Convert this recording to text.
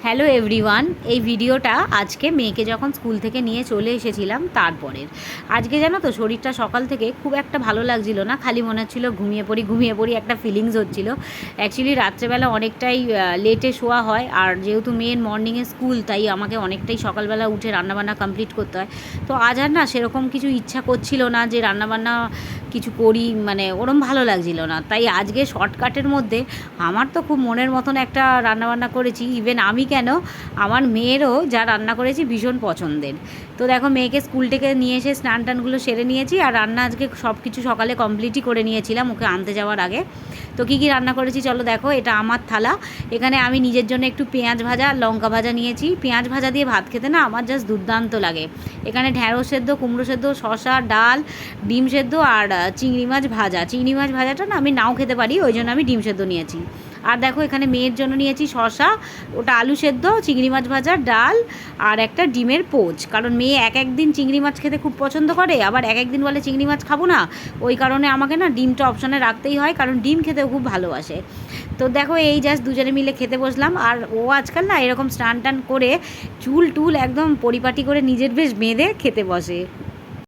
Hello everyone, এই ভিডিওটা আজকে মেয়েকে যখন স্কুল থেকে নিয়ে চলে এসেছিলাম তারপরের। আজকে জানো তো শরীরটা সকাল থেকে খুব একটা ভালো লাগছিল না, খালি মনে হচ্ছিলো ঘুমিয়ে পড়ি একটা ফিলিংস হচ্ছিল। অ্যাকচুয়ালি রাত্রেবেলা অনেকটাই লেটে শোয়া হয়, আর যেহেতু মেয়ের মর্নিংয়ে স্কুল, তাই আমাকে অনেকটাই সকালবেলা উঠে রান্নাবান্না কমপ্লিট করতে হয়। তো আজ আর না সেরকম কিছু ইচ্ছা করছিল না যে রান্নাবান্না কিছু করি, মানে ওরম ভালো লাগছিল না। তাই আজকে শর্টকাটের মধ্যে আমার তো খুব মনের মতন একটা রান্নাবান্না করেছি। ইভেন আমি কেন, আমার মেয়েরও যা রান্না করেছি ভীষণ পছন্দের। তো দেখো, মেয়েকে স্কুল থেকে নিয়ে এসে স্নান টানগুলো সেরে নিয়েছি, আর রান্না আজকে সব কিছু সকালে কমপ্লিটই করে নিয়েছিলাম ওকে আনতে যাওয়ার আগে। তো কী কী রান্না করেছি চলো দেখো। এটা আমার থালা। এখানে আমি নিজের জন্য একটু পেঁয়াজ ভাজা আর লঙ্কা ভাজা নিয়েছি। পেঁয়াজ ভাজা দিয়ে ভাত খেতে না আমার জাস্ট দুর্দান্ত লাগে। এখানে ঢ্যাঁড়স সেদ্ধ, কুমড়ো সেদ্ধ, শসা, ডাল, ডিম সেদ্ধ আর চিংড়ি মাছ ভাজা। চিংড়ি মাছ ভাজাটা না আমি নাও খেতে পারি, ওই জন্য আমি ডিম সেদ্ধ নিয়েছি। আর দেখো, এখানে মেয়ের জন্য নিয়েছি শসা, ওটা আলু সেদ্ধ, চিংড়ি মাছ ভাজা, ডাল আর একটা ডিমের পোচ। কারণ মেয়ে এক এক দিন চিংড়ি মাছ খেতে খুব পছন্দ করে, আবার এক এক দিন বলে চিংড়ি মাছ খাবো না। ওই কারণে আমাকে না ডিমটা অপশানে রাখতেই হয়, কারণ ডিম খেতেও খুব ভালোবাসে। তো দেখো, এই জাস্ট দুজনে মিলে খেতে বসলাম। আর ও আজকাল না এরকম স্নান টান করে চুল টুল একদম পরিপাটি করে নিজের বেশ বেঁধে খেতে বসে।